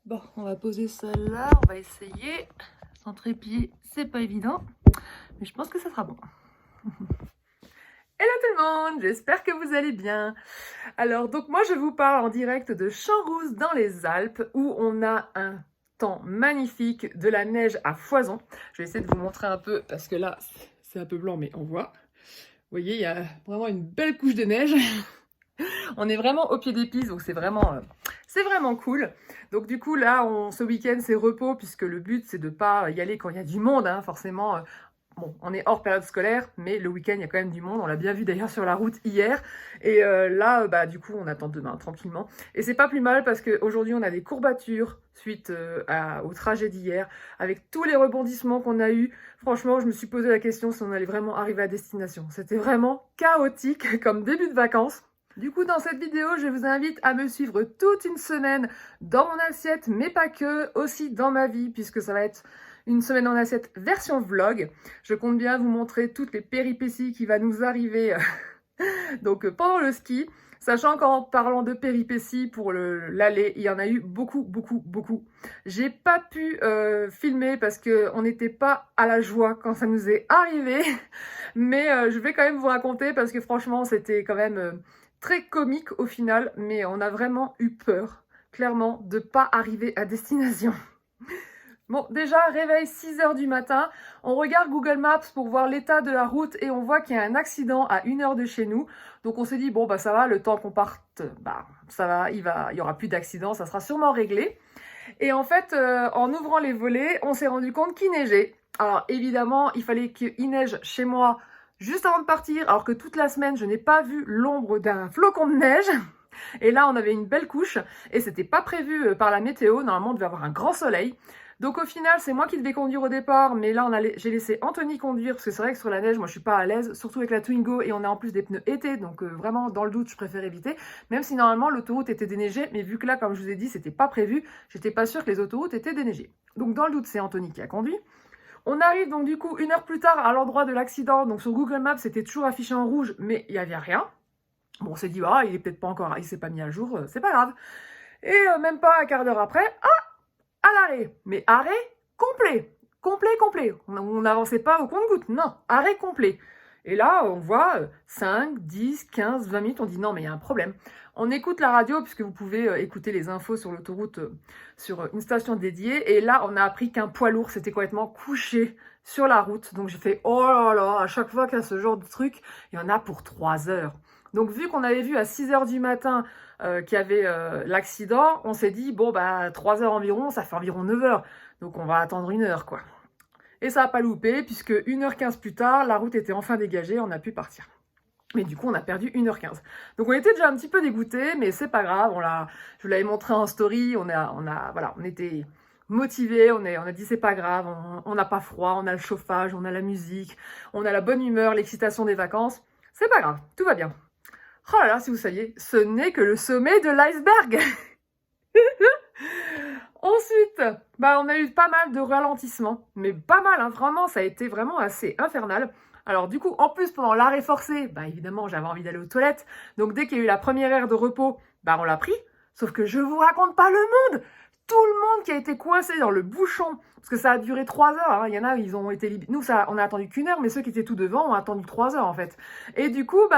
Bon, on va poser ça là, on va essayer. Sans trépied, c'est pas évident, mais je pense que ça sera bon. Hello tout le monde, j'espère que vous allez bien. Alors, donc moi je vous parle en direct de Champs-Rousse dans les Alpes, où on a un temps magnifique, de la neige à foison. Je vais essayer de vous montrer un peu, parce que là, c'est un peu blanc, mais on voit. Vous voyez, il y a vraiment une belle couche de neige. On est vraiment au pied des pistes, donc c'est vraiment cool. Donc du coup là, ce week-end c'est repos, puisque le but c'est de pas y aller quand il y a du monde, hein, forcément. Bon, on est hors période scolaire, mais le week-end il y a quand même du monde. On l'a bien vu d'ailleurs sur la route hier. Et là, du coup, on attend demain tranquillement. Et c'est pas plus mal parce qu'aujourd'hui on a des courbatures suite au trajet d'hier, avec tous les rebondissements qu'on a eu. Franchement, je me suis posé la question si on allait vraiment arriver à destination. C'était vraiment chaotique comme début de vacances. Du coup, dans cette vidéo, je vous invite à me suivre toute une semaine dans mon assiette, mais pas que, aussi dans ma vie, puisque ça va être une semaine en assiette version vlog. Je compte bien vous montrer toutes les péripéties qui vont nous arriver donc pendant le ski. Sachant qu'en parlant de péripéties pour l'aller, il y en a eu beaucoup. J'ai pas pu filmer parce qu'on n'était pas à la joie quand ça nous est arrivé. Mais je vais quand même vous raconter parce que franchement, c'était quand même très comique au final. Mais on a vraiment eu peur, clairement, de pas arriver à destination. Bon, déjà, réveil 6h du matin, on regarde Google Maps pour voir l'état de la route et on voit qu'il y a un accident à 1 heure de chez nous. Donc on s'est dit, bon, ça va, le temps qu'on parte, ça va, il y aura plus d'accident, ça sera sûrement réglé. Et en fait, en ouvrant les volets, on s'est rendu compte qu'il neigeait. Alors évidemment, il fallait qu'il neige chez moi juste avant de partir, alors que toute la semaine, je n'ai pas vu l'ombre d'un flocon de neige. Et là, on avait une belle couche et c'était pas prévu par la météo. Normalement, on devait avoir un grand soleil. Donc au final, c'est moi qui devais conduire au départ, mais là j'ai laissé Anthony conduire, parce que c'est vrai que sur la neige, moi je suis pas à l'aise, surtout avec la Twingo, et on a en plus des pneus été, donc vraiment dans le doute, je préfère éviter, même si normalement l'autoroute était déneigée, mais vu que là, comme je vous ai dit, c'était pas prévu, j'étais pas sûre que les autoroutes étaient déneigées. Donc dans le doute, c'est Anthony qui a conduit. On arrive donc du coup 1 heure plus tard à l'endroit de l'accident, donc sur Google Maps, c'était toujours affiché en rouge, mais il y avait rien. Bon, on s'est dit, il est peut-être pas encore, il s'est pas mis à jour, c'est pas grave. Et même pas un quart d'heure après, à l'arrêt. Mais arrêt complet. Complet. On n'avançait pas au compte-gouttes. Non, arrêt complet. Et là, on voit 5, 10, 15, 20 minutes. On dit non, mais il y a un problème. On écoute la radio, puisque vous pouvez écouter les infos sur l'autoroute, sur une station dédiée. Et là, on a appris qu'un poids lourd s'était complètement couché sur la route. Donc j'ai fait, oh là là, à chaque fois qu'il y a ce genre de truc, il y en a pour 3 heures. Donc vu qu'on avait vu à 6h du matin qu'il y avait l'accident, on s'est dit, 3 heures environ, ça fait environ 9 heures. Donc on va attendre 1 heure, quoi. Et ça n'a pas loupé, puisque 1h15 plus tard, la route était enfin dégagée, on a pu partir. Mais du coup, on a perdu 1h15. Donc on était déjà un petit peu dégoûtés, mais c'est pas grave, je vous l'avais montré en story, on était motivés, on a dit c'est pas grave, on n'a pas froid, on a le chauffage, on a la musique, on a la bonne humeur, l'excitation des vacances. C'est pas grave, tout va bien. Oh là là, si vous saviez, ce n'est que le sommet de l'iceberg. Ensuite, on a eu pas mal de ralentissements, mais pas mal, hein, vraiment, ça a été vraiment assez infernal. Alors du coup, en plus, pendant l'arrêt forcé, évidemment, j'avais envie d'aller aux toilettes, donc dès qu'il y a eu la première heure de repos, on l'a pris, sauf que je vous raconte pas le monde. Tout le monde qui a été coincé dans le bouchon, parce que ça a duré 3 heures, hein. Il y en a, ils ont été libérés. Nous, on a attendu qu'1 heure, mais ceux qui étaient tout devant ont attendu 3 heures, en fait. Et du coup,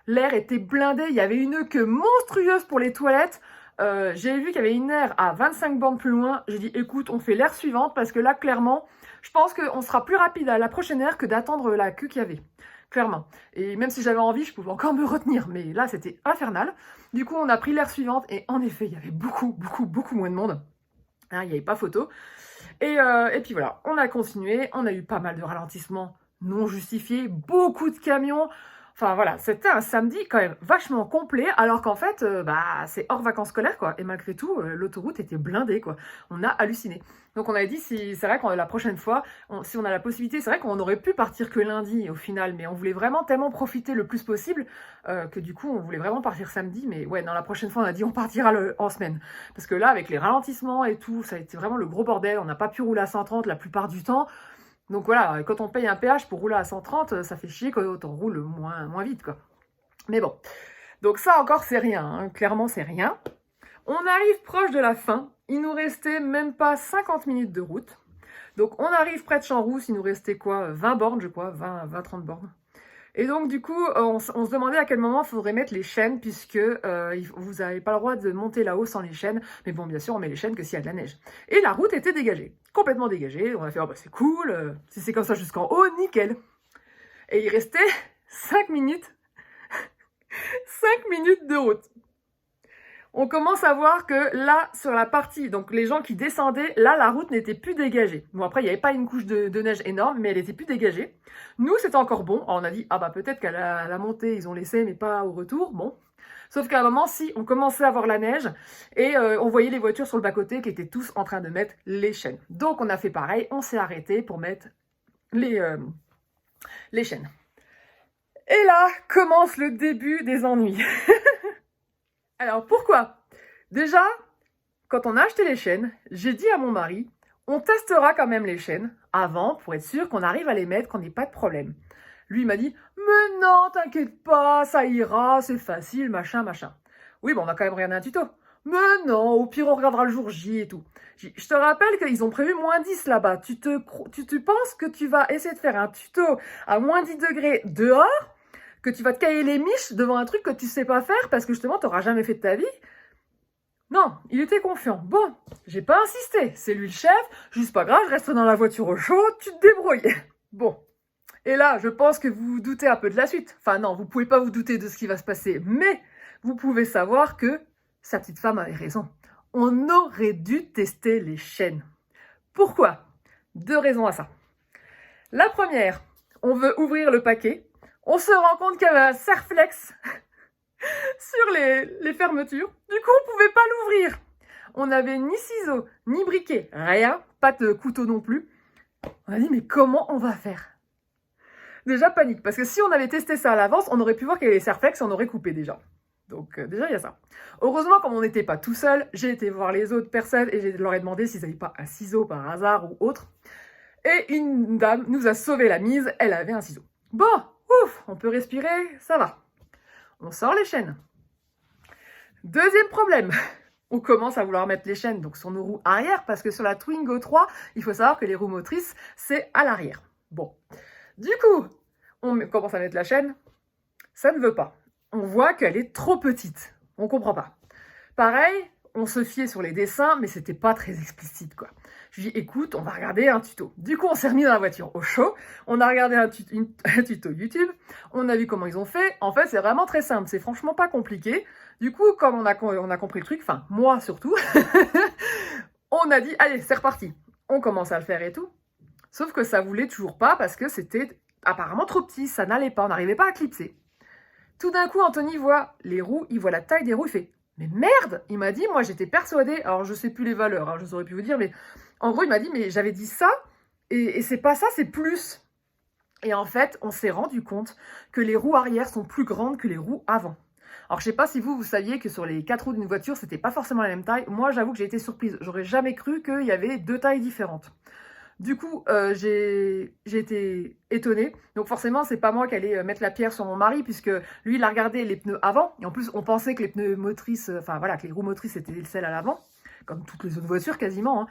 l'air était blindé, il y avait une queue monstrueuse pour les toilettes. J'ai vu qu'il y avait une aire à 25 bornes plus loin. J'ai dit, écoute, on fait l'aire suivante, parce que là, clairement, je pense qu'on sera plus rapide à la prochaine aire que d'attendre la queue qu'il y avait. Clairement. Et même si j'avais envie, je pouvais encore me retenir. Mais là, c'était infernal. Du coup, on a pris l'aire suivante, et en effet, il y avait beaucoup moins de monde. Hein, il n'y avait pas photo. Et puis voilà, on a continué. On a eu pas mal de ralentissements non justifiés. Beaucoup de camions. Enfin voilà, c'était un samedi quand même vachement complet, alors qu'en fait, c'est hors vacances scolaires, quoi. Et malgré tout, l'autoroute était blindée, quoi. On a halluciné. Donc on avait dit, si, c'est vrai que la prochaine fois, si on a la possibilité, c'est vrai qu'on aurait pu partir que lundi au final, mais on voulait vraiment tellement profiter le plus possible, que du coup, on voulait vraiment partir samedi. Mais ouais, dans la prochaine fois, on a dit on partira en semaine. Parce que là, avec les ralentissements et tout, ça a été vraiment le gros bordel. On n'a pas pu rouler à 130 la plupart du temps. Donc voilà, quand on paye un péage pour rouler à 130, ça fait chier quand on roule moins vite, quoi. Mais bon, donc ça encore, c'est rien, hein. Clairement, c'est rien. On arrive proche de la fin. Il nous restait même pas 50 minutes de route. Donc on arrive près de Champs-Rousse, il nous restait quoi, 20 bornes, je crois, 20-30 bornes. Et donc du coup, on se demandait à quel moment il faudrait mettre les chaînes, puisque vous n'avez pas le droit de monter là-haut sans les chaînes. Mais bon, bien sûr, on met les chaînes que s'il y a de la neige. Et la route était dégagée, complètement dégagée. On a fait, oh bah c'est cool, si c'est comme ça jusqu'en haut, nickel. Et il restait 5 minutes, 5 minutes de route. On commence à voir que là, sur la partie, donc les gens qui descendaient, là, la route n'était plus dégagée. Bon, après, il n'y avait pas une couche de neige énorme, mais elle était plus dégagée. Nous, c'était encore bon. Alors, on a dit, ah bah peut-être qu'à la montée, ils ont laissé, mais pas au retour. Bon. Sauf qu'à un moment, si, on commençait à voir la neige, et on voyait les voitures sur le bas-côté qui étaient tous en train de mettre les chaînes. Donc, on a fait pareil, on s'est arrêté pour mettre les chaînes. Et là, commence le début des ennuis. Alors, pourquoi? Déjà, quand on a acheté les chaînes, j'ai dit à mon mari, on testera quand même les chaînes avant pour être sûr qu'on arrive à les mettre, qu'on n'ait pas de problème. Lui, il m'a dit, mais non, t'inquiète pas, ça ira, c'est facile, machin. Oui, bon, on a quand même regardé un tuto. Mais non, au pire, on regardera le jour J et tout. Je te rappelle qu'ils ont prévu moins 10 là-bas. Tu penses que tu vas essayer de faire un tuto à moins 10 degrés dehors, que tu vas te cailler les miches devant un truc que tu sais pas faire parce que justement, tu n'auras jamais fait de ta vie? Non, il était confiant. Bon, j'ai pas insisté. C'est lui le chef. Juste pas grave, je reste dans la voiture au chaud. Tu te débrouilles. Bon. Et là, je pense que vous vous doutez un peu de la suite. Enfin non, vous pouvez pas vous douter de ce qui va se passer. Mais vous pouvez savoir que sa petite femme avait raison. On aurait dû tester les chaînes. Pourquoi? 2 raisons à ça. La première, on veut ouvrir le paquet. On se rend compte qu'il y avait un serre-flex sur les fermetures. Du coup, on pouvait pas l'ouvrir. On n'avait ni ciseaux, ni briquet, rien, pas de couteau non plus. On a dit, mais comment on va faire? Déjà, panique, parce que si on avait testé ça à l'avance, on aurait pu voir qu'il y avait les serre-flex et on aurait coupé déjà. Donc déjà, il y a ça. Heureusement, comme on n'était pas tout seul, j'ai été voir les autres personnes et je leur ai demandé s'ils n'avaient pas un ciseau par hasard ou autre. Et une dame nous a sauvé la mise, elle avait un ciseau. Bon, ouf, on peut respirer, ça va. On sort les chaînes. Deuxième problème, on commence à vouloir mettre les chaînes donc sur nos roues arrière parce que sur la Twingo 3, il faut savoir que les roues motrices, c'est à l'arrière. Bon, du coup, on commence à mettre la chaîne, ça ne veut pas. On voit qu'elle est trop petite, on comprend pas. Pareil, on se fiait sur les dessins, mais c'était pas très explicite, quoi. Je lui dis, écoute, on va regarder un tuto. Du coup, on s'est remis dans la voiture au chaud, on a regardé un tuto YouTube, on a vu comment ils ont fait. En fait, c'est vraiment très simple, c'est franchement pas compliqué. Du coup, comme on a compris le truc, enfin, moi surtout, on a dit, allez, c'est reparti. On commence à le faire et tout. Sauf que ça voulait toujours pas parce que c'était apparemment trop petit, ça n'allait pas, on n'arrivait pas à clipser. Tout d'un coup, Anthony voit les roues, il voit la taille des roues, il fait « Mais merde !» Il m'a dit, moi j'étais persuadée, alors je sais plus les valeurs, hein, je saurais plus vous dire, mais en gros il m'a dit « Mais j'avais dit ça, et c'est pas ça, c'est plus !» Et en fait, on s'est rendu compte que les roues arrière sont plus grandes que les roues avant. Alors je sais pas si vous saviez que sur les 4 roues d'une voiture, c'était pas forcément la même taille. Moi j'avoue que j'ai été surprise, j'aurais jamais cru qu'il y avait 2 tailles différentes. Du coup, j'ai été étonnée. Donc forcément, c'est pas moi qui allais mettre la pierre sur mon mari, puisque lui, il a regardé les pneus avant. Et en plus, on pensait que les pneus motrices, enfin voilà, que les roues motrices étaient celles à l'avant, comme toutes les autres voitures quasiment. Hein.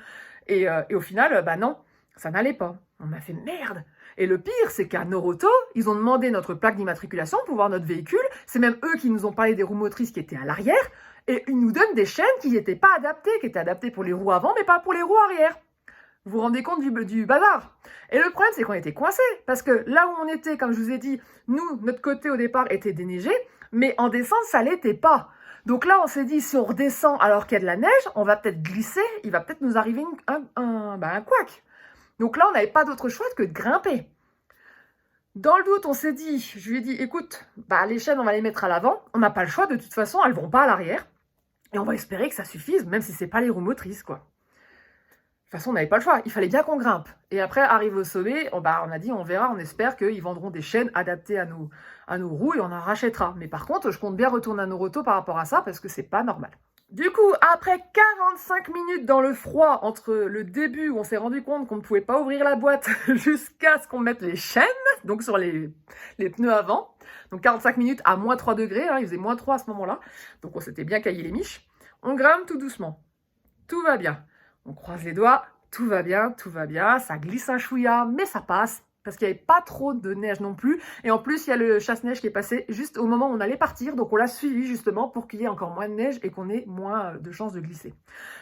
Et au final, bah non, ça n'allait pas. On m'a fait merde. Et le pire, c'est qu'à Noroto, ils ont demandé notre plaque d'immatriculation pour voir notre véhicule. C'est même eux qui nous ont parlé des roues motrices qui étaient à l'arrière. Et ils nous donnent des chaînes qui n'étaient pas adaptées, qui étaient adaptées pour les roues avant, mais pas pour les roues arrière. Vous vous rendez compte du bazar? Et le problème, c'est qu'on était coincés. Parce que là où on était, comme je vous ai dit, nous, notre côté au départ était déneigé, mais en descente, ça l'était pas. Donc là, on s'est dit, si on redescend alors qu'il y a de la neige, on va peut-être glisser, il va peut-être nous arriver un couac. Donc là, on n'avait pas d'autre choix que de grimper. Dans le doute, on s'est dit, je lui ai dit, écoute, bah les chaînes, on va les mettre à l'avant. On n'a pas le choix, de toute façon, elles vont pas à l'arrière. Et on va espérer que ça suffise, même si c'est pas les roues motrices, quoi. De toute façon, on n'avait pas le choix. Il fallait bien qu'on grimpe. Et après, arrive au sommet, on a dit, on verra, on espère qu'ils vendront des chaînes adaptées à nos roues et on en rachètera. Mais par contre, je compte bien retourner à Noroto par rapport à ça parce que c'est pas normal. Du coup, après 45 minutes dans le froid, entre le début où on s'est rendu compte qu'on ne pouvait pas ouvrir la boîte jusqu'à ce qu'on mette les chaînes, donc sur les pneus avant, donc 45 minutes à moins 3 degrés, hein, il faisait moins 3 à ce moment-là, donc on s'était bien caillé les miches, on grimpe tout doucement, tout va bien, on croise les doigts, tout va bien, ça glisse un chouïa, mais ça passe, parce qu'il n'y avait pas trop de neige non plus. Et en plus, il y a le chasse-neige qui est passé juste au moment où on allait partir. Donc, on l'a suivi justement pour qu'il y ait encore moins de neige et qu'on ait moins de chances de glisser.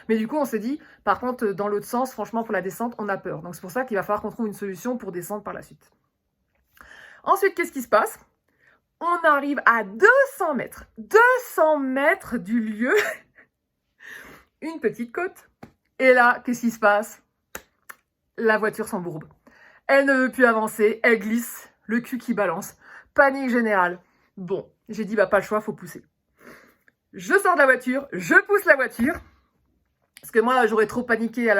Mais du coup, on s'est dit, par contre, dans l'autre sens, franchement, pour la descente, on a peur. Donc, c'est pour ça qu'il va falloir qu'on trouve une solution pour descendre par la suite. Ensuite, qu'est-ce qui se passe? On arrive à 200 mètres. 200 mètres du lieu. Une petite côte. Et là, qu'est-ce qui se passe? La voiture s'embourbe. Elle ne veut plus avancer, elle glisse, le cul qui balance. Panique générale. Bon, j'ai dit, bah pas le choix, faut pousser. Je sors de la voiture, je pousse la voiture. Parce que moi, j'aurais trop paniqué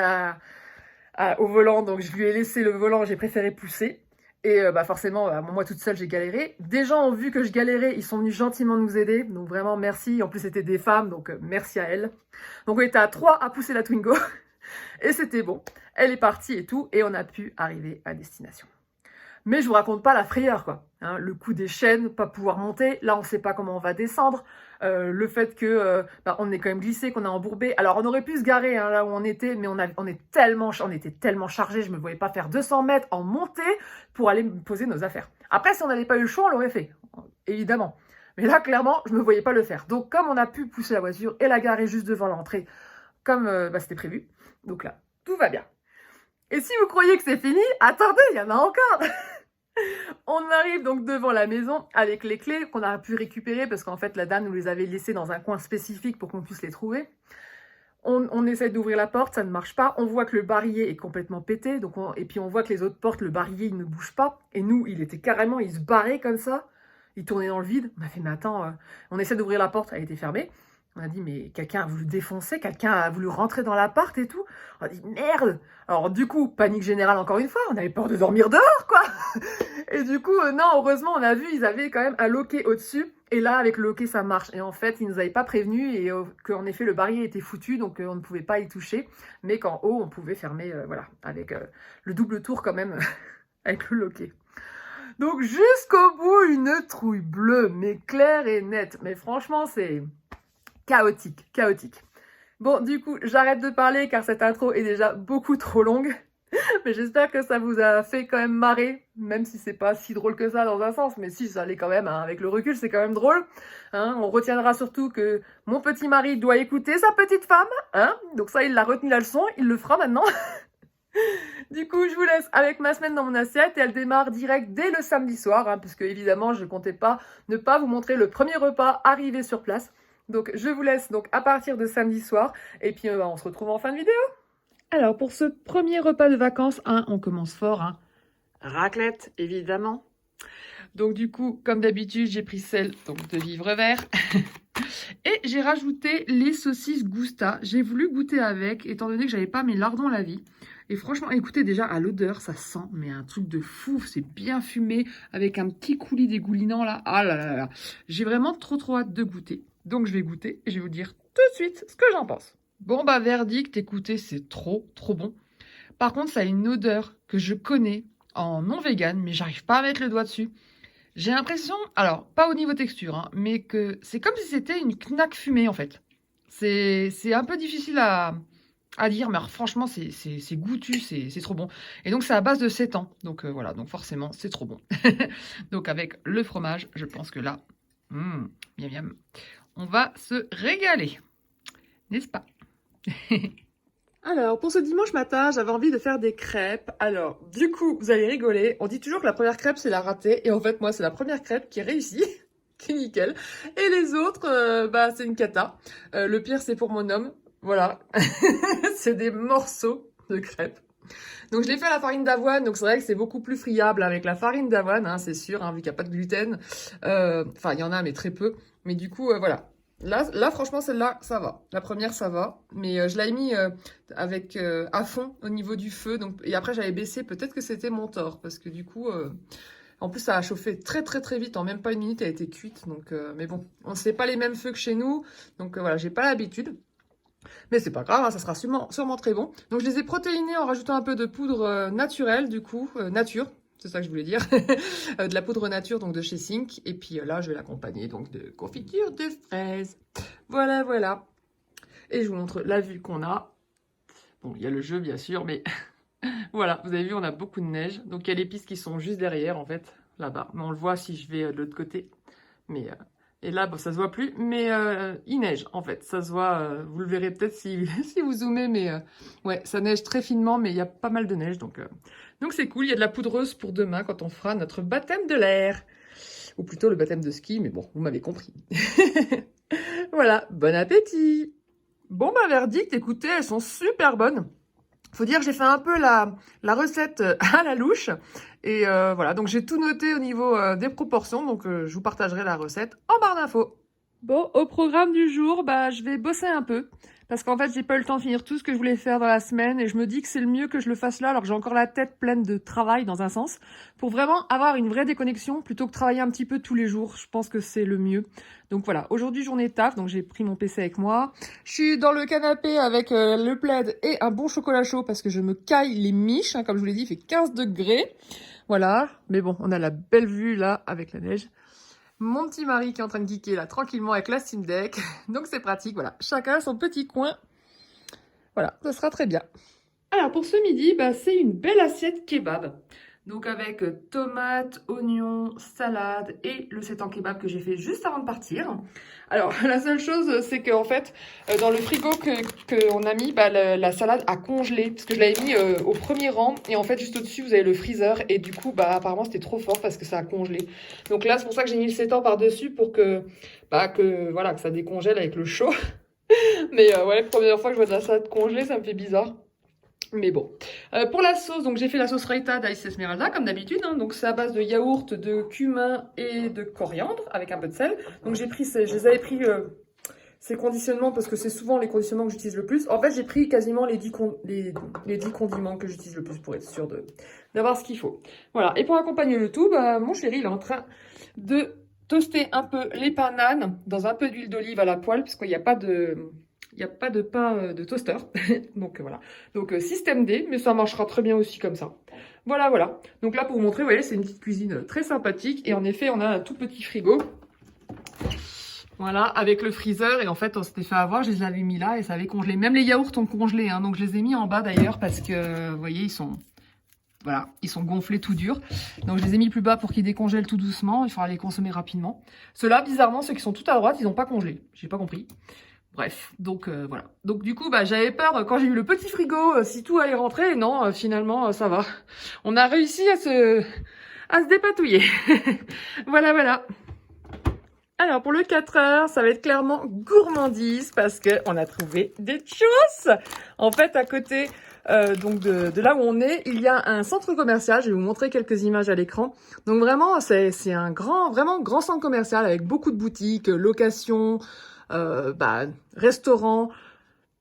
au volant, donc je lui ai laissé le volant, j'ai préféré pousser. Et bah forcément, moi toute seule, j'ai galéré. Des gens ont vu que je galérais, ils sont venus gentiment nous aider. Donc vraiment, merci. En plus, c'était des femmes, donc merci à elles. Donc on était à 3 à pousser la Twingo. Et c'était bon, elle est partie et tout, et on a pu arriver à destination. Mais je vous raconte pas la frayeur, quoi. Hein, le coup des chaînes, pas pouvoir monter, là on sait pas comment on va descendre, le fait que on est quand même glissé, qu'on a embourbé. Alors on aurait pu se garer hein, là où on était, mais on était tellement chargés, je me voyais pas faire 200 mètres en montée pour aller me poser nos affaires. Après, si on n'avait pas eu le choix, on l'aurait fait, évidemment. Mais là, clairement, je me voyais pas le faire. Donc comme on a pu pousser la voiture et la garer juste devant l'entrée, comme c'était prévu, donc là, tout va bien. Et si vous croyez que c'est fini, attendez, il y en a encore. On arrive donc devant la maison avec les clés qu'on a pu récupérer parce qu'en fait la dame nous les avait laissées dans un coin spécifique pour qu'on puisse les trouver. On essaie d'ouvrir la porte, ça ne marche pas. On voit que le barillet est complètement pété, et puis on voit que les autres portes, le barillet il ne bouge pas. Et nous, il se barrait comme ça, il tournait dans le vide. On a fait mais attends, on essaie d'ouvrir la porte, elle était fermée. On a dit, mais quelqu'un a voulu défoncer, quelqu'un a voulu rentrer dans l'appart et tout. On a dit, merde. Alors du coup, panique générale encore une fois, on avait peur de dormir dehors, quoi. Et du coup, non, heureusement, on a vu, ils avaient quand même un loquet au-dessus. Et là, avec le loquet, ça marche. Et en fait, ils nous avaient pas prévenus et qu'en effet, le barillet était foutu, donc on ne pouvait pas y toucher. Mais qu'en haut, on pouvait fermer, voilà, avec le double tour quand même, avec le loquet. Donc jusqu'au bout, une trouille bleue, mais claire et nette. Mais franchement, c'est... chaotique. Bon, du coup, j'arrête de parler car cette intro est déjà beaucoup trop longue. Mais j'espère que ça vous a fait quand même marrer, même si c'est pas si drôle que ça dans un sens. Mais si, ça l'est quand même, hein. Avec le recul, c'est quand même drôle. Hein. On retiendra surtout que mon petit mari doit écouter sa petite femme. Hein. Donc ça, il l'a retenu la leçon, il le fera maintenant. Du coup, je vous laisse avec ma semaine dans mon assiette et elle démarre direct dès le samedi soir, hein, parce que évidemment, je comptais pas ne pas vous montrer le premier repas arrivé sur place. Donc, je vous laisse donc à partir de samedi soir et puis on se retrouve en fin de vidéo. Alors, pour ce premier repas de vacances, hein, on commence fort. Hein. Raclette, évidemment. Donc, du coup, comme d'habitude, j'ai pris celle donc, de Vivre Vert. Et j'ai rajouté les saucisses Gousta. J'ai voulu goûter avec, étant donné que j'avais pas mes lardons à la vie. Et franchement, écoutez, déjà, à l'odeur, ça sent, mais un truc de fou. C'est bien fumé, avec un petit coulis dégoulinant, là. Ah là là là. J'ai vraiment trop hâte de goûter. Donc, je vais goûter et je vais vous dire tout de suite ce que j'en pense. Bon, bah, verdict, écoutez, c'est trop bon. Par contre, ça a une odeur que je connais en non vegan, mais j'arrive pas à mettre le doigt dessus. J'ai l'impression, alors, pas au niveau texture, hein, mais que c'est comme si c'était une knack fumée, en fait. C'est un peu difficile à dire, mais alors, franchement, c'est goûtu, c'est trop bon. Et donc, c'est à base de 7 ans. Donc, voilà, donc forcément, c'est trop bon. Donc, avec le fromage, je pense que là, miam, on va se régaler. N'est-ce pas? Alors, pour ce dimanche matin, j'avais envie de faire des crêpes. Alors, du coup, vous allez rigoler. On dit toujours que la première crêpe, c'est la ratée. Et en fait, moi, c'est la première crêpe qui est réussie, qui est nickel. Et les autres, c'est une cata. Le pire, c'est pour mon homme. Voilà. C'est des morceaux de crêpes. Donc je l'ai fait à la farine d'avoine, donc c'est vrai que c'est beaucoup plus friable avec la farine d'avoine, hein, c'est sûr, hein, vu qu'il n'y a pas de gluten. Enfin, il y en a, mais très peu. Mais du coup, voilà. Là, franchement, celle-là, ça va. La première, ça va. Mais je l'avais mis avec à fond au niveau du feu. Donc, et après, j'avais baissé. Peut-être que c'était mon tort. Parce que du coup, en plus, ça a chauffé très, très, très vite. En même pas une minute, elle a été cuite. Donc, mais bon, on sait pas les mêmes feux que chez nous. Donc, voilà, j'ai pas l'habitude. Mais c'est pas grave, hein, ça sera sûrement très bon. Donc je les ai protéinés en rajoutant un peu de poudre naturelle, du coup, nature, c'est ça que je voulais dire. De la poudre nature, donc de chez Sink. Et puis là, je vais l'accompagner donc de confiture de fraises. Voilà, voilà. Et je vous montre la vue qu'on a. Bon, il y a le jeu, bien sûr, mais voilà, vous avez vu, on a beaucoup de neige. Donc il y a les pistes qui sont juste derrière, en fait, là-bas. Mais on le voit si je vais de l'autre côté. Mais et là, bon, ça se voit plus, mais il neige, en fait. Ça se voit, vous le verrez peut-être si, si vous zoomez, mais ouais, ça neige très finement, mais il y a pas mal de neige, donc c'est cool. Il y a de la poudreuse pour demain, quand on fera notre baptême de l'air. Ou plutôt le baptême de ski, mais bon, vous m'avez compris. Voilà, bon appétit. Bon, bah, verdict, écoutez, elles sont super bonnes. Faut dire que j'ai fait un peu la recette à la louche. Et voilà, donc j'ai tout noté au niveau des proportions. Donc je vous partagerai la recette en barre d'infos. Bon, au programme du jour, bah, je vais bosser un peu. Parce qu'en fait, j'ai pas eu le temps de finir tout ce que je voulais faire dans la semaine. Et je me dis que c'est le mieux que je le fasse là, alors que j'ai encore la tête pleine de travail dans un sens. Pour vraiment avoir une vraie déconnexion, plutôt que travailler un petit peu tous les jours. Je pense que c'est le mieux. Donc voilà, aujourd'hui, journée taf. Donc j'ai pris mon PC avec moi. Je suis dans le canapé avec le plaid et un bon chocolat chaud parce que je me caille les miches. Hein, comme je vous l'ai dit, il fait 15 degrés. Voilà, mais bon, on a la belle vue là avec la neige. Mon petit mari qui est en train de geeker là tranquillement avec la Steam Deck. Donc c'est pratique, voilà. Chacun son petit coin. Voilà, ça sera très bien. Alors pour ce midi, bah, c'est une belle assiette kebab. Donc avec tomates, oignons, salade et le seitan kebab que j'ai fait juste avant de partir. Alors la seule chose c'est qu'en fait dans le frigo qu'on a mis, bah, la salade a congelé parce que je l'avais mis au premier rang et en fait juste au-dessus vous avez le freezer et du coup bah apparemment c'était trop fort parce que ça a congelé. Donc là c'est pour ça que j'ai mis le seitan par-dessus pour que, bah, voilà, que ça décongèle avec le chaud. Mais ouais, première fois que je vois de la salade congelée ça me fait bizarre. Mais bon, pour la sauce, donc j'ai fait la sauce Raita d'Ice Esmeralda comme d'habitude, hein, donc c'est à base de yaourt, de cumin et de coriandre avec un peu de sel. Donc je les avais pris ces conditionnements parce que c'est souvent les conditionnements que j'utilise le plus. En fait j'ai pris quasiment les 10 condiments que j'utilise le plus pour être sûr d'avoir ce qu'il faut. Voilà, et pour accompagner le tout, bah, mon chéri il est en train de toaster un peu les bananes dans un peu d'huile d'olive à la poêle parce qu'il n'y a pas de... Il n'y a pas de pain de toaster, donc voilà. Donc système D, mais ça marchera très bien aussi comme ça. Voilà, voilà. Donc là, pour vous montrer, vous voyez, c'est une petite cuisine très sympathique. Et en effet, on a un tout petit frigo. Voilà, avec le freezer. Et en fait, on s'était fait avoir, je les avais mis là et ça avait congelé. Même les yaourts ont congelé, hein, donc je les ai mis en bas d'ailleurs parce que, vous voyez, ils sont... Voilà, ils sont gonflés tout durs. Donc je les ai mis plus bas pour qu'ils décongèlent tout doucement. Il faudra les consommer rapidement. Ceux-là, bizarrement, ceux qui sont tout à droite, ils n'ont pas congelé. J'ai pas compris. Bref, donc voilà. Donc du coup, bah, j'avais peur quand j'ai eu le petit frigo, si tout allait rentrer. Non, finalement, ça va. On a réussi à se dépatouiller. Voilà, voilà. Alors pour le 4 heures, ça va être clairement gourmandise parce qu'on a trouvé des churros. En fait, à côté donc de là où on est, il y a un centre commercial. Je vais vous montrer quelques images à l'écran. Donc vraiment, c'est un vraiment grand centre commercial avec beaucoup de boutiques, locations, bah, restaurant,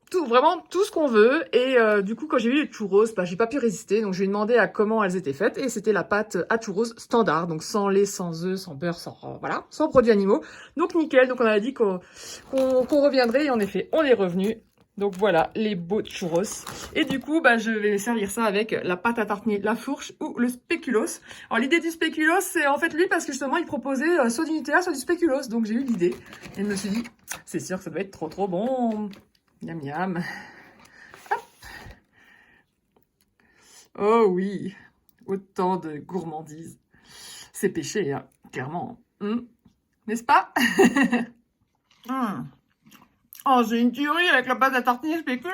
tout, vraiment tout ce qu'on veut. Et du coup, quand j'ai vu les churros, bah, j'ai pas pu résister. Donc, je lui ai demandé à comment elles étaient faites. Et c'était la pâte à churros standard. Donc, sans lait, sans œufs, sans beurre, voilà, sans produits animaux. Donc, nickel. Donc, on a dit qu'on reviendrait. Et en effet, on est revenu. Donc, voilà, les beaux churros. Et du coup, bah, je vais servir ça avec la pâte à tartiner, la fourche ou le spéculoos. Alors, l'idée du spéculoos, c'est en fait lui parce que justement, il proposait soit du Nutella, soit du spéculoos. Donc, j'ai eu l'idée. Et je me suis dit, c'est sûr que ça doit être trop bon. Miam miam. Hop. Oh oui, autant de gourmandise. C'est péché, hein, clairement. N'est-ce pas? Oh, j'ai une tuerie avec la pâte à tartiner spéculoos.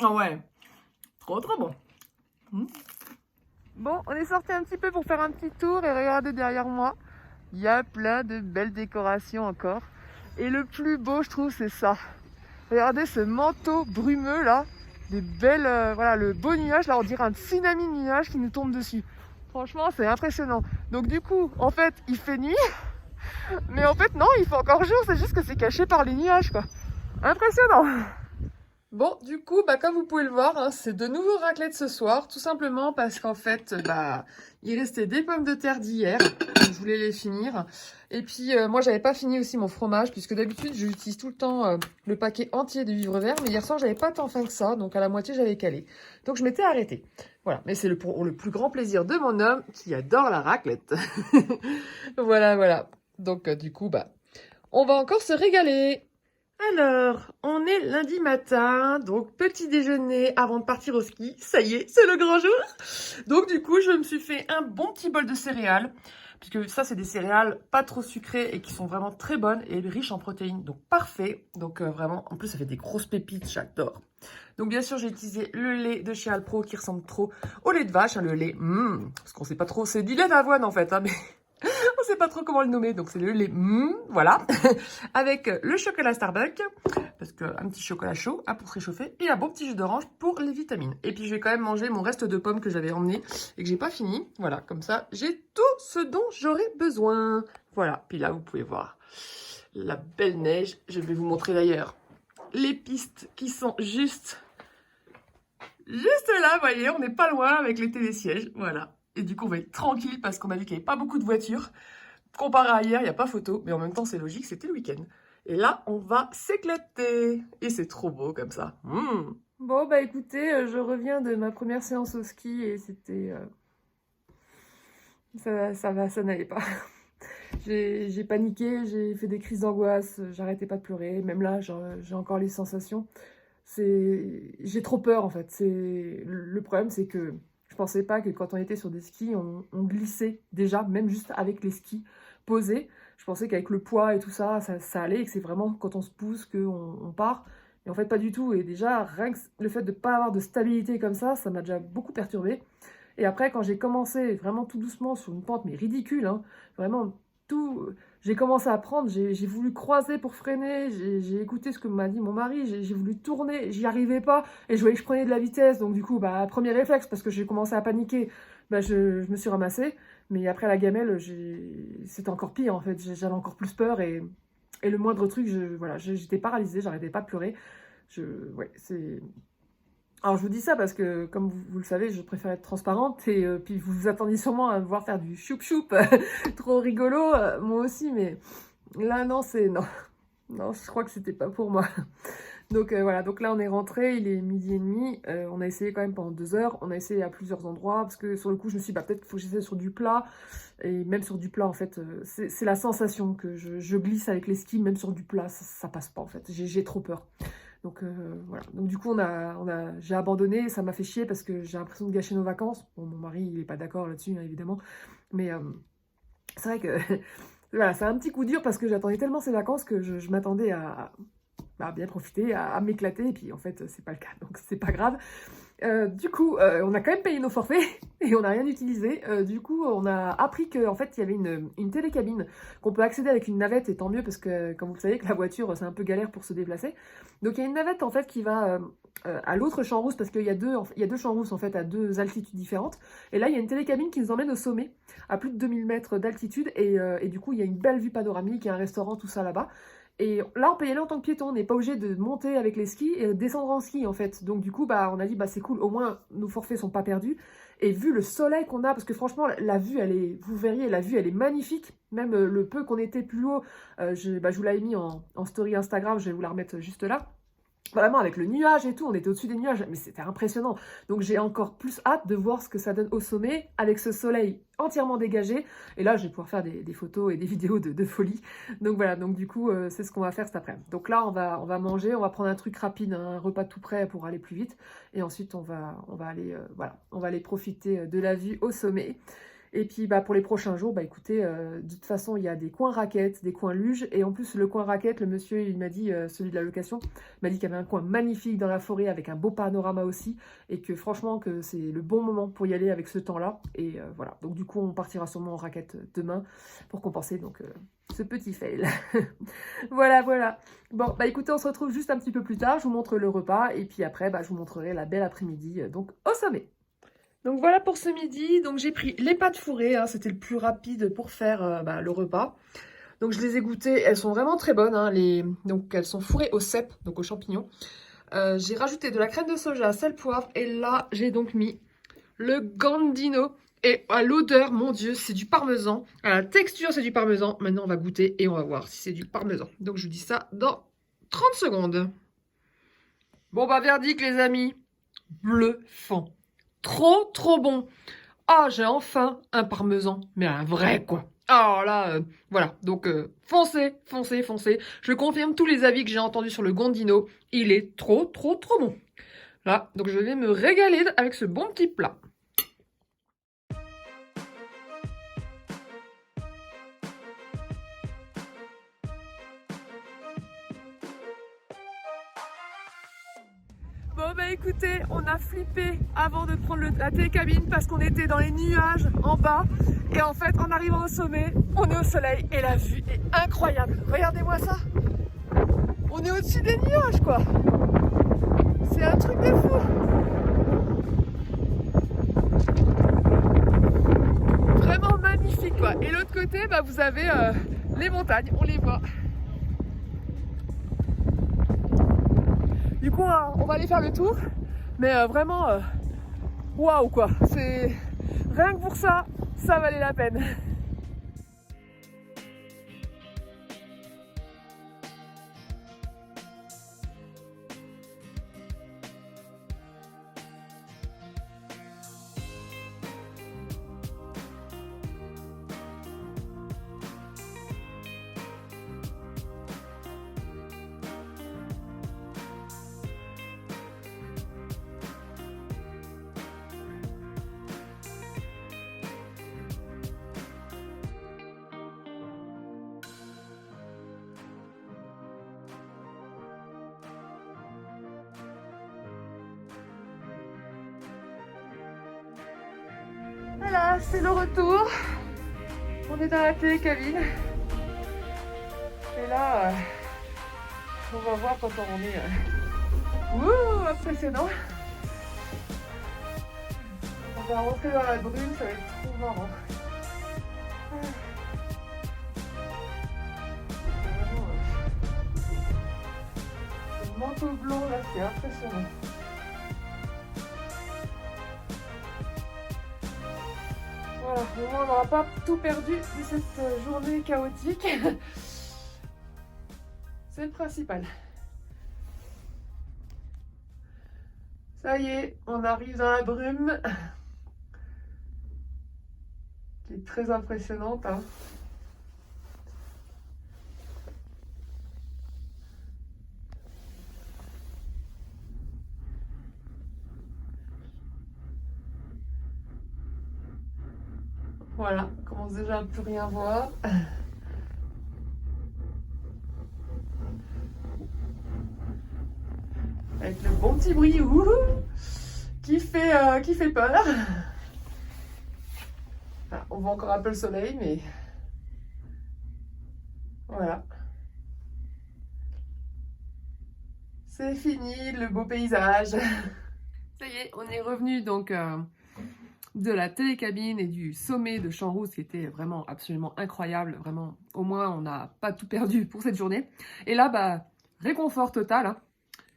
Oh ouais, trop bon. Bon, on est sorti un petit peu pour faire un petit tour et regardez derrière moi. Il y a plein de belles décorations encore. Et le plus beau, je trouve, c'est ça. Regardez ce manteau brumeux là, des belles, voilà, le beau nuage là, on dirait un tsunami de nuages qui nous tombe dessus. Franchement, c'est impressionnant. Donc du coup, en fait, il fait nuit, mais en fait non, il fait encore jour, c'est juste que c'est caché par les nuages quoi. Impressionnant. Bon, du coup, comme vous pouvez le voir, hein, c'est de nouveau raclette ce soir, tout simplement parce qu'en fait, il restait des pommes de terre d'hier, je voulais les finir. Et puis, moi, j'avais pas fini aussi mon fromage, puisque d'habitude, j'utilise tout le temps le paquet entier de vivre vert, mais hier soir, j'avais pas tant faim que ça, donc à la moitié, j'avais calé. Donc, je m'étais arrêtée. Voilà, mais c'est pour le plus grand plaisir de mon homme, qui adore la raclette. Voilà, voilà. Donc, du coup, on va encore se régaler. Alors, on est lundi matin, donc petit déjeuner avant de partir au ski. Ça y est, c'est le grand jour. Donc du coup, je me suis fait un bon petit bol de céréales, puisque ça, c'est des céréales pas trop sucrées et qui sont vraiment très bonnes et riches en protéines. Donc parfait. Donc vraiment, en plus, ça fait des grosses pépites, j'adore. Donc bien sûr, j'ai utilisé le lait de chez Alpro qui ressemble trop au lait de vache, hein, le lait, parce qu'on sait pas trop, c'est du lait d'avoine en fait, hein, mais... On sait pas trop comment le nommer, donc c'est le lait, voilà, avec le chocolat Starbucks, parce qu'un petit chocolat chaud pour se réchauffer, et un bon petit jus d'orange pour les vitamines. Et puis je vais quand même manger mon reste de pommes que j'avais emmené et que j'ai pas fini. Voilà, comme ça, j'ai tout ce dont j'aurai besoin. Voilà, puis là, vous pouvez voir la belle neige. Je vais vous montrer d'ailleurs les pistes qui sont juste là, vous voyez, on n'est pas loin avec les télésièges, voilà. Et du coup, on va être tranquille parce qu'on a vu qu'il n'y avait pas beaucoup de voitures. Comparé à hier, il n'y a pas photo, mais en même temps, c'est logique, c'était le week-end. Et là, on va s'éclater. Et c'est trop beau comme ça. Bon, écoutez, je reviens de ma première séance au ski et c'était... ça n'allait pas. J'ai paniqué, j'ai fait des crises d'angoisse, j'arrêtais pas de pleurer. Même là, j'ai encore les sensations. J'ai trop peur, en fait. Le problème, c'est que je pensais pas que quand on était sur des skis, on glissait déjà, même juste avec les skis posés. Je pensais qu'avec le poids et tout ça, ça allait, et que c'est vraiment quand on se pousse qu'on part. Et en fait, pas du tout. Et déjà, rien que le fait de ne pas avoir de stabilité comme ça m'a déjà beaucoup perturbée. Et après, quand j'ai commencé vraiment tout doucement sur une pente, mais ridicule, hein, vraiment tout... J'ai commencé à prendre, j'ai voulu croiser pour freiner, j'ai écouté ce que m'a dit mon mari, j'ai voulu tourner, j'y arrivais pas, et je voyais que je prenais de la vitesse, donc du coup, premier réflexe, parce que j'ai commencé à paniquer, je me suis ramassée, mais après la gamelle, c'était encore pire en fait, j'avais encore plus peur, et le moindre truc, voilà, j'étais paralysée, j'arrêtais pas de pleurer, ouais, c'est... Alors je vous dis ça parce que, comme vous le savez, je préfère être transparente et puis vous vous attendiez sûrement à me voir faire du choup-choup, trop rigolo, moi aussi, mais là non, non, je crois que c'était pas pour moi. Donc voilà, donc là on est rentré, il est 12h30, on a essayé quand même pendant 2 heures, on a essayé à plusieurs endroits, parce que sur le coup je me suis dit peut-être qu'il faut que j'essaie sur du plat, et même sur du plat en fait, c'est la sensation que je glisse avec les skis, même sur du plat, ça passe pas en fait, j'ai trop peur. Donc voilà, donc du coup j'ai abandonné, ça m'a fait chier parce que j'ai l'impression de gâcher nos vacances. Bon, mon mari il est pas d'accord là-dessus, hein, évidemment, mais c'est vrai que voilà, c'est un petit coup dur parce que j'attendais tellement ces vacances que je m'attendais à bien profiter, à m'éclater, et puis en fait c'est pas le cas, donc c'est pas grave. Du coup, on a quand même payé nos forfaits et on n'a rien utilisé. Du coup, on a appris qu'en fait, il y avait une télécabine qu'on peut accéder avec une navette, et tant mieux parce que, comme vous le savez, que la voiture, c'est un peu galère pour se déplacer. Donc, il y a une navette en fait qui va à l'autre champ rousse parce qu'il y a deux champs rousses en fait à 2 altitudes différentes. Et là, il y a une télécabine qui nous emmène au sommet à plus de 2000 mètres d'altitude et du coup, il y a une belle vue panoramique, il y a un restaurant, tout ça là-bas. Et là, on peut y aller en tant que piéton, on n'est pas obligé de monter avec les skis et descendre en ski en fait. Donc du coup, on a dit, c'est cool, au moins nos forfaits sont pas perdus. Et vu le soleil qu'on a, parce que franchement, la vue, vous verriez, la vue, elle est magnifique. Même le peu qu'on était plus haut, je vous l'avais mis en story Instagram, je vais vous la remettre juste là. Vraiment, avec le nuage et tout, on était au-dessus des nuages, mais c'était impressionnant. Donc j'ai encore plus hâte de voir ce que ça donne au sommet, avec ce soleil entièrement dégagé. Et là, je vais pouvoir faire des photos et des vidéos de folie. Donc voilà, donc du coup, c'est ce qu'on va faire cet après-midi. Donc là, on va manger, on va prendre un truc rapide, un repas tout prêt pour aller plus vite. Et ensuite, on va aller, on va aller profiter de la vue au sommet. Et puis bah, pour les prochains jours, bah, écoutez, de toute façon, il y a des coins raquettes, des coins luge. Et en plus, le coin raquette, le monsieur, il m'a dit, celui de la location, il m'a dit qu'il y avait un coin magnifique dans la forêt avec un beau panorama aussi. Et que franchement, que c'est le bon moment pour y aller avec ce temps-là. Et voilà, donc du coup, on partira sûrement en raquette demain pour compenser donc, ce petit fail. Voilà, voilà. Bon, bah écoutez, on se retrouve juste un petit peu plus tard. Je vous montre le repas. Et puis après, bah, je vous montrerai la belle après-midi, donc au sommet. Donc voilà pour ce midi, donc j'ai pris les pâtes fourrées, hein, c'était le plus rapide pour faire le repas. Donc je les ai goûtées, elles sont vraiment très bonnes, hein, donc elles sont fourrées au cèpe, donc aux champignons. J'ai rajouté de la crème de soja, sel, poivre, et là j'ai donc mis le Gandino. Et à l'odeur, mon Dieu, c'est du parmesan. À la texture, c'est du parmesan. Maintenant, on va goûter et on va voir si c'est du parmesan. Donc je vous dis ça dans 30 secondes. Bon bah verdict les amis, bluffant. Trop, trop bon. Ah, j'ai enfin un parmesan, mais un vrai, quoi. Alors là, voilà. Donc, foncez, foncez, foncez. Je confirme tous les avis que j'ai entendus sur le Gondino. Il est trop, trop, trop bon. Là, donc je vais me régaler avec ce bon petit plat. Bon bah écoutez, on a flippé avant de prendre la télécabine parce qu'on était dans les nuages en bas. Et en fait, en arrivant au sommet, on est au soleil et la vue est incroyable. Regardez-moi ça. On est au-dessus des nuages, quoi. C'est un truc de fou. Vraiment magnifique, quoi. Et l'autre côté, bah, vous avez les montagnes, on les voit. Du coup, on va aller faire le tour. Mais vraiment, waouh, quoi. C'est rien que pour ça, ça valait la peine. Voilà, c'est le retour. On est dans la télécabine. Et là, on va voir quand on est... Ouh, impressionnant. On va rentrer dans la brume, ça va être trop marrant. Vraiment, le manteau blanc là, c'est impressionnant. Voilà, au moins on n'aura pas tout perdu de cette journée chaotique. C'est le principal. Ça y est, on arrive dans la brume. Qui est très impressionnante, hein. Voilà, on commence déjà à plus rien voir. Avec le bon petit bruit qui fait peur. Enfin, on voit encore un peu le soleil, mais voilà. C'est fini, le beau paysage. Ça y est, on est revenu donc de la télécabine et du sommet de Champs-Rousse qui était vraiment absolument incroyable. Vraiment, au moins, on n'a pas tout perdu pour cette journée. Et là, bah, réconfort total, hein.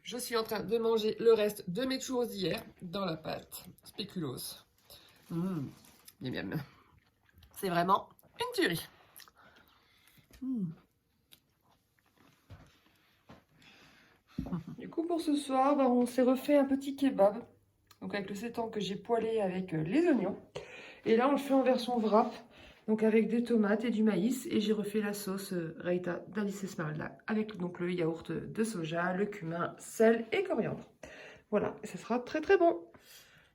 Je suis en train de manger le reste de mes churros d'hier dans la pâte spéculoos. Miam miam. C'est vraiment une tuerie. Du coup, pour ce soir, bah, on s'est refait un petit kebab. Donc avec le sétan que j'ai poêlé avec les oignons. Et là, on le fait en version wrap. Donc avec des tomates et du maïs. Et j'ai refait la sauce Raita d'Alice Esmeralda avec donc le yaourt de soja, le cumin, sel et coriandre. Voilà, et ça sera très très bon.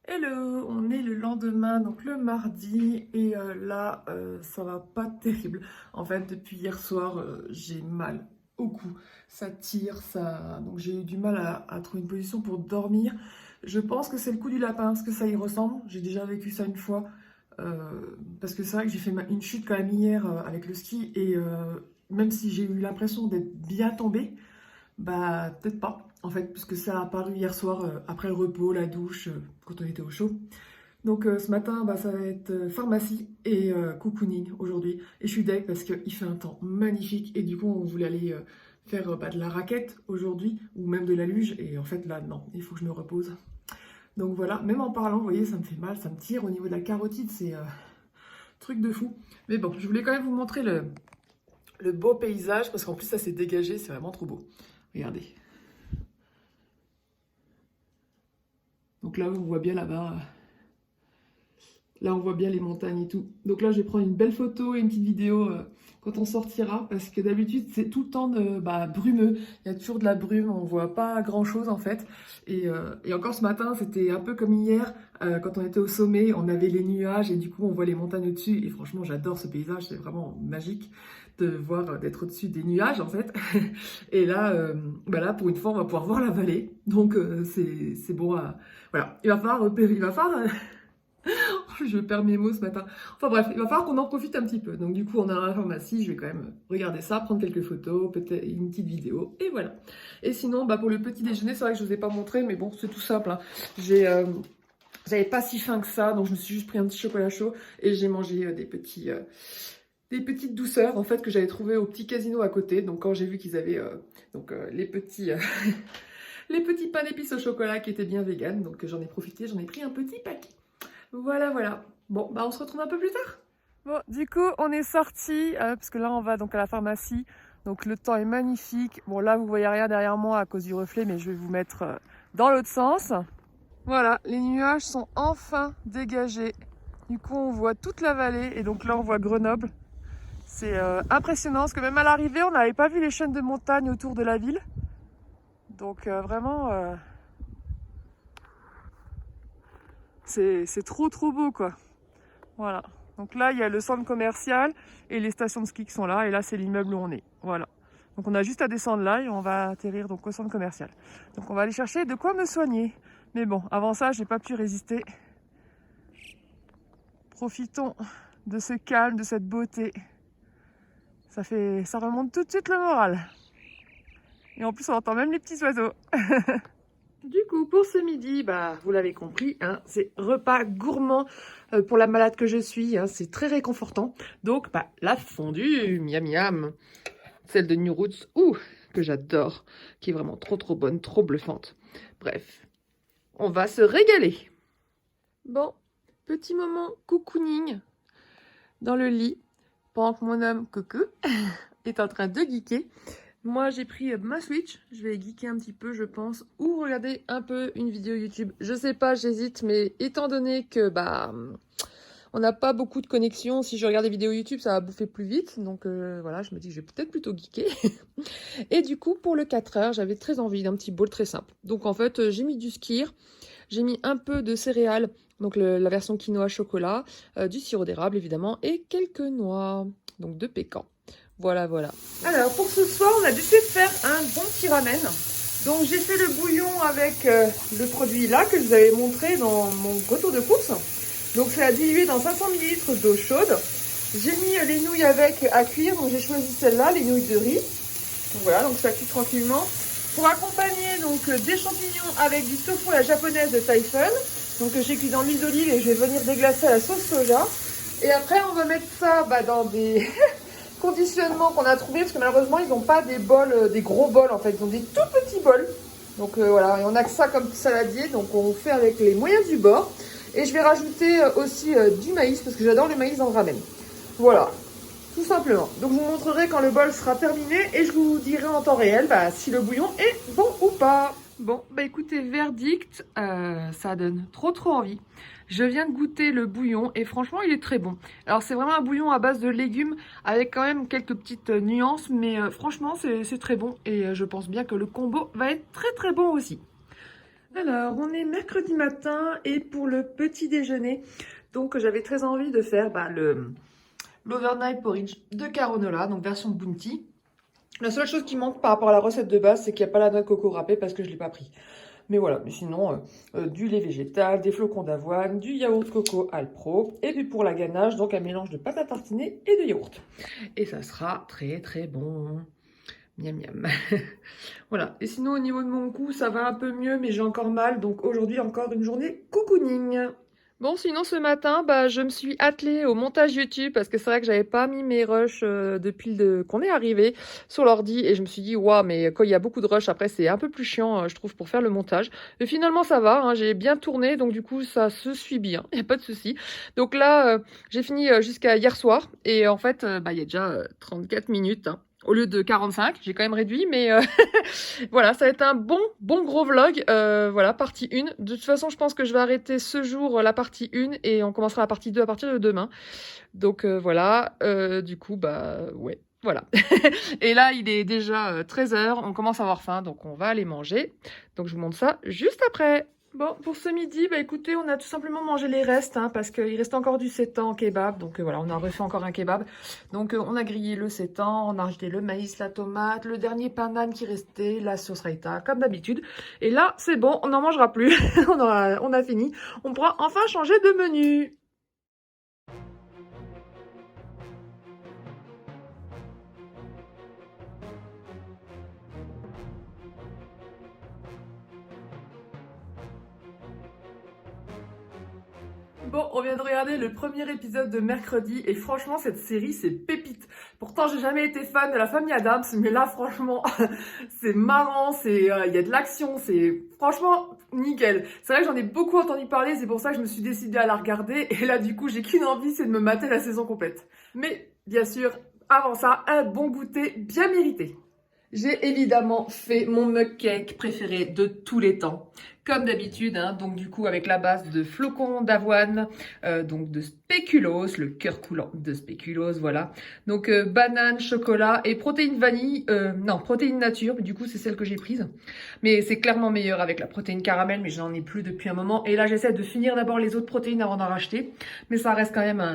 Hello, on est le lendemain, donc le mardi, et là, ça va pas terrible. En fait, depuis hier soir, j'ai mal au cou. Ça tire, ça... Donc j'ai eu du mal à trouver une position pour dormir. Je pense que c'est le coup du lapin, parce que ça y ressemble. J'ai déjà vécu ça une fois. Parce que c'est vrai que j'ai fait une chute quand même hier avec le ski, et même si j'ai eu l'impression d'être bien tombée, bah, peut-être pas, en fait, puisque ça a apparu hier soir après le repos, la douche, quand on était au chaud. Donc ce matin, bah, ça va être pharmacie et cocooning aujourd'hui. Et je suis deg parce qu'il fait un temps magnifique et du coup, on voulait aller faire bah, de la raquette aujourd'hui ou même de la luge. Et en fait, là, non, il faut que je me repose. Donc voilà, même en parlant, vous voyez, ça me fait mal, ça me tire au niveau de la carotide, c'est truc de fou. Mais bon, je voulais quand même vous montrer le beau paysage parce qu'en plus, ça s'est dégagé, c'est vraiment trop beau. Regardez. Donc là, on voit bien là-bas. Là, on voit bien les montagnes et tout. Donc là, je vais prendre une belle photo et une petite vidéo quand on sortira. Parce que d'habitude, c'est tout le temps brumeux. Il y a toujours de la brume, on voit pas grand-chose en fait. Et encore ce matin, c'était un peu comme hier. Quand on était au sommet, on avait les nuages et du coup, on voit les montagnes au-dessus. Et franchement, j'adore ce paysage, c'est vraiment magique de voir, d'être au-dessus des nuages en fait. Et là, là, pour une fois, on va pouvoir voir la vallée. Donc c'est bon. Voilà, il va falloir je perds mes mots ce matin. Enfin bref, il va falloir qu'on en profite un petit peu. Donc du coup, on a la pharmacie, je vais quand même regarder ça, prendre quelques photos, peut-être une petite vidéo, et voilà. Et sinon, bah, pour le petit déjeuner, c'est vrai que je ne vous ai pas montré, mais bon, c'est tout simple. Hein. J'avais pas si faim que ça, donc je me suis juste pris un petit chocolat chaud et j'ai mangé des petites douceurs en fait que j'avais trouvées au petit casino à côté. Donc quand j'ai vu qu'ils avaient les petits... les petits pains d'épices au chocolat qui étaient bien vegan, donc j'en ai profité, j'en ai pris un petit paquet. Voilà, voilà. Bon, bah on se retrouve un peu plus tard. Bon, du coup, on est sorti parce que là, on va donc à la pharmacie. Donc le temps est magnifique. Bon, là, vous voyez rien derrière moi à cause du reflet, mais je vais vous mettre dans l'autre sens. Voilà, les nuages sont enfin dégagés. Du coup, on voit toute la vallée et donc là, on voit Grenoble. C'est impressionnant parce que même à l'arrivée, on n'avait pas vu les chaînes de montagnes autour de la ville. Donc vraiment... c'est trop beau quoi. Voilà. Donc là il y a le centre commercial et les stations de ski qui sont là. Et là c'est l'immeuble où on est. Voilà. Donc on a juste à descendre là et on va atterrir donc au centre commercial. Donc on va aller chercher de quoi me soigner. Mais bon, avant ça j'ai pas pu résister. Profitons de ce calme, de cette beauté. Ça remonte tout de suite le moral. Et en plus on entend même les petits oiseaux. Du coup, pour ce midi, bah, vous l'avez compris, hein, c'est repas gourmand pour la malade que je suis. Hein, c'est très réconfortant. Donc, bah, la fondue, miam miam. Celle de New Roots, que j'adore, qui est vraiment trop bonne, trop bluffante. Bref, on va se régaler. Bon, petit moment cocooning dans le lit, pendant que mon homme Coucou est en train de geeker. Moi, j'ai pris ma Switch. Je vais geeker un petit peu, je pense. Ou regarder un peu une vidéo YouTube. Je sais pas, j'hésite. Mais étant donné que, on n'a pas beaucoup de connexion. Si je regarde des vidéos YouTube, ça va bouffer plus vite. Donc, voilà, je me dis que je vais peut-être plutôt geeker. Et du coup, pour le 4 heures, j'avais très envie d'un petit bowl très simple. Donc, en fait, j'ai mis du skyr. J'ai mis un peu de céréales. Donc, la version quinoa chocolat. Du sirop d'érable, évidemment. Et quelques noix. Donc, de pécan. Voilà, voilà. Alors, pour ce soir, on a décidé de faire un bon petit ramen. Donc, j'ai fait le bouillon avec le produit là que je vous avais montré dans mon retour de course. Donc, c'est à diluer dans 500 ml d'eau chaude. J'ai mis les nouilles avec à cuire. Donc, j'ai choisi celle-là, les nouilles de riz. Donc, voilà, donc ça cuit tranquillement. Pour accompagner, donc, des champignons avec du tofu à la japonaise de Typhon. Donc, j'ai cuit dans l'huile d'olive et je vais venir déglacer à la sauce soja. Et après, on va mettre ça dans des... conditionnement qu'on a trouvé parce que malheureusement ils n'ont pas des bols, des gros bols en fait, ils ont des tout petits bols. Donc voilà, et on a que ça comme saladier, donc on fait avec les moyens du bord. Et je vais rajouter aussi du maïs parce que j'adore le maïs dans le ramen. Voilà, tout simplement. Donc je vous montrerai quand le bol sera terminé et je vous dirai en temps réel si le bouillon est bon ou pas. Bon, bah écoutez, verdict, ça donne trop envie. Je viens de goûter le bouillon et franchement, il est très bon. Alors, c'est vraiment un bouillon à base de légumes avec quand même quelques petites nuances, mais franchement, c'est très bon et je pense bien que le combo va être très bon aussi. Alors, on est mercredi matin et pour le petit déjeuner, donc j'avais très envie de faire l'overnight porridge de Caronola, donc version Bounty. La seule chose qui manque par rapport à la recette de base, c'est qu'il n'y a pas la noix de coco râpée parce que je ne l'ai pas pris. Mais voilà, mais sinon, du lait végétal, des flocons d'avoine, du yaourt coco Alpro, et puis pour la ganache, donc un mélange de pâte à tartiner et de yaourt. Et ça sera très très bon. Miam miam. Voilà. Et sinon, au niveau de mon cou, ça va un peu mieux, mais j'ai encore mal. Donc aujourd'hui, encore une journée cocooning. Bon, sinon ce matin, je me suis attelée au montage YouTube parce que c'est vrai que j'avais pas mis mes rushs depuis qu'on est arrivé sur l'ordi et je me suis dit, waouh, mais quand il y a beaucoup de rushs, après c'est un peu plus chiant, je trouve, pour faire le montage. Mais finalement, ça va, hein, j'ai bien tourné, donc du coup, ça se suit bien, il n'y a pas de souci. Donc là, j'ai fini jusqu'à hier soir et en fait, il y a déjà 34 minutes. Hein. Au lieu de 45, j'ai quand même réduit, mais voilà, ça va être un bon gros vlog. Voilà, partie 1. De toute façon, je pense que je vais arrêter ce jour la partie 1 et on commencera la partie 2 à partir de demain. Donc voilà, du coup, ouais, voilà. Et là, il est déjà 13 h, on commence à avoir faim, donc on va aller manger. Donc je vous montre ça juste après. Bon, pour ce midi, écoutez, on a tout simplement mangé les restes, hein, parce qu'il reste encore du sétan en kebab. Donc voilà, on a refait encore un kebab. Donc on a grillé le sétan, on a rajouté le maïs, la tomate, le dernier pain d'âne qui restait, la sauce raita, comme d'habitude. Et là, c'est bon, on n'en mangera plus. on a fini. On pourra enfin changer de menu. Bon, on vient de regarder le premier épisode de mercredi et franchement, cette série, c'est pépite. Pourtant, j'ai jamais été fan de la famille Adams, mais là, franchement, c'est marrant, il y a de l'action, c'est franchement nickel. C'est vrai que j'en ai beaucoup entendu parler, c'est pour ça que je me suis décidée à la regarder et là, du coup, j'ai qu'une envie, c'est de me mater la saison complète. Mais, bien sûr, avant ça, un bon goûter bien mérité. J'ai évidemment fait mon mug cake préféré de tous les temps. Comme d'habitude, hein, donc du coup avec la base de flocons d'avoine, donc de spéculoos, le cœur coulant de spéculoos, voilà. Donc banane, chocolat et protéines vanille, non, protéines nature, du coup c'est celle que j'ai prise. Mais c'est clairement meilleur avec la protéine caramel, mais j'en ai plus depuis un moment. Et là j'essaie de finir d'abord les autres protéines avant d'en racheter. Mais ça reste quand même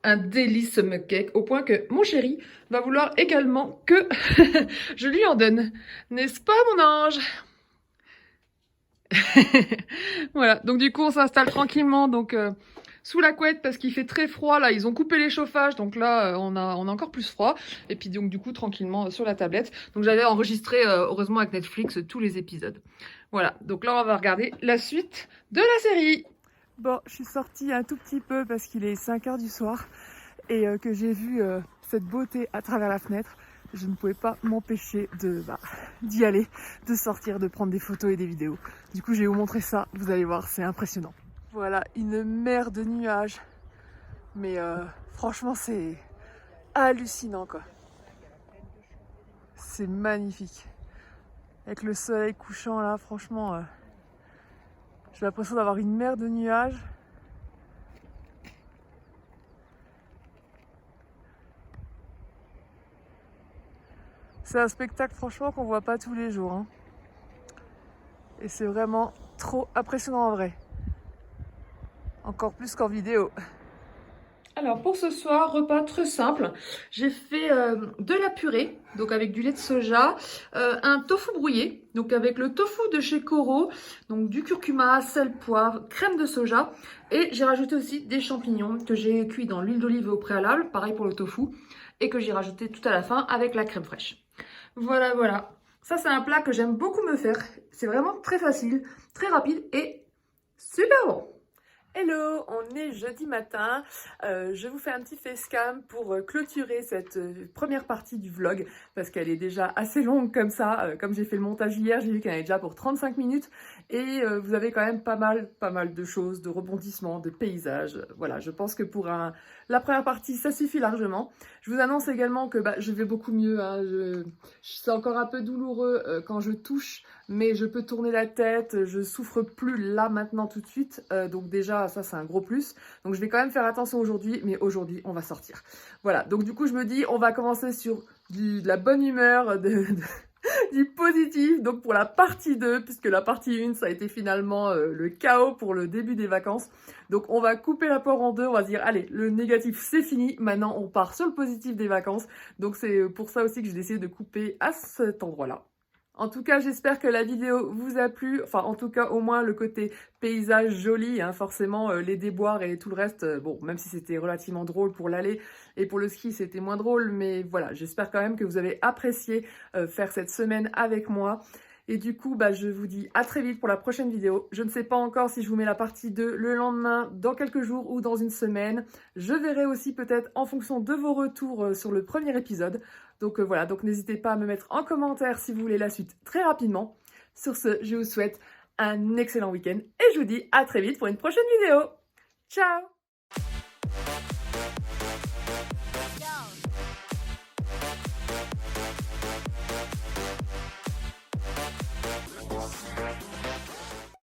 un délice ce mug cake, au point que mon chéri va vouloir également que je lui en donne. N'est-ce pas mon ange? Voilà, donc du coup on s'installe tranquillement donc sous la couette parce qu'il fait très froid là, ils ont coupé les chauffages donc là on a encore plus froid et puis donc du coup tranquillement sur la tablette. Donc j'avais enregistré heureusement avec Netflix tous les épisodes. Voilà, donc là on va regarder la suite de la série. Bon, je suis sortie un tout petit peu parce qu'il est 5 h du soir et que j'ai vu cette beauté à travers la fenêtre. Je ne pouvais pas m'empêcher d'y aller, de sortir, de prendre des photos et des vidéos. Du coup, je vais vous montrer ça. Vous allez voir, c'est impressionnant. Voilà, une mer de nuages. Mais franchement, c'est hallucinant, quoi. C'est magnifique. Avec le soleil couchant, là, franchement, j'ai l'impression d'avoir une mer de nuages. C'est un spectacle franchement qu'on voit pas tous les jours. Hein. Et c'est vraiment trop impressionnant en vrai. Encore plus qu'en vidéo. Alors pour ce soir, repas très simple. J'ai fait de la purée, donc avec du lait de soja, un tofu brouillé, donc avec le tofu de chez Koro, donc du curcuma, sel, poivre, crème de soja. Et j'ai rajouté aussi des champignons que j'ai cuits dans l'huile d'olive au préalable, pareil pour le tofu, et que j'ai rajouté tout à la fin avec la crème fraîche. Voilà, voilà. Ça, c'est un plat que j'aime beaucoup me faire. C'est vraiment très facile, très rapide et super bon. Hello, on est jeudi matin. Je vous fais un petit facecam pour clôturer cette première partie du vlog parce qu'elle est déjà assez longue comme ça. Comme j'ai fait le montage hier, j'ai vu qu'elle est déjà pour 35 minutes et vous avez quand même pas mal de choses, de rebondissements, de paysages. Voilà, je pense que pour la première partie, ça suffit largement. Je vous annonce également que je vais beaucoup mieux. Hein. C'est encore un peu douloureux quand je touche, mais je peux tourner la tête. Je souffre plus là maintenant tout de suite. Donc déjà, ça c'est un gros plus. Donc je vais quand même faire attention aujourd'hui, mais aujourd'hui on va sortir. Voilà, donc du coup je me dis on va commencer sur de la bonne humeur, du positif, donc pour la partie 2, puisque la partie 1, ça a été finalement le chaos pour le début des vacances. Donc on va couper la poire en deux, on va se dire, allez, le négatif c'est fini, maintenant on part sur le positif des vacances. Donc c'est pour ça aussi que j'ai décidé de couper à cet endroit-là. En tout cas, j'espère que la vidéo vous a plu. Enfin, en tout cas, au moins le côté paysage joli, hein, forcément, les déboires et tout le reste, bon, même si c'était relativement drôle pour l'aller et pour le ski, c'était moins drôle. Mais voilà, j'espère quand même que vous avez apprécié faire cette semaine avec moi. Et du coup, bah, je vous dis à très vite pour la prochaine vidéo. Je ne sais pas encore si je vous mets la partie 2 le lendemain, dans quelques jours ou dans une semaine. Je verrai aussi peut-être en fonction de vos retours sur le premier épisode. Donc voilà, donc n'hésitez pas à me mettre en commentaire si vous voulez la suite très rapidement. Sur ce, je vous souhaite un excellent week-end et je vous dis à très vite pour une prochaine vidéo. Ciao!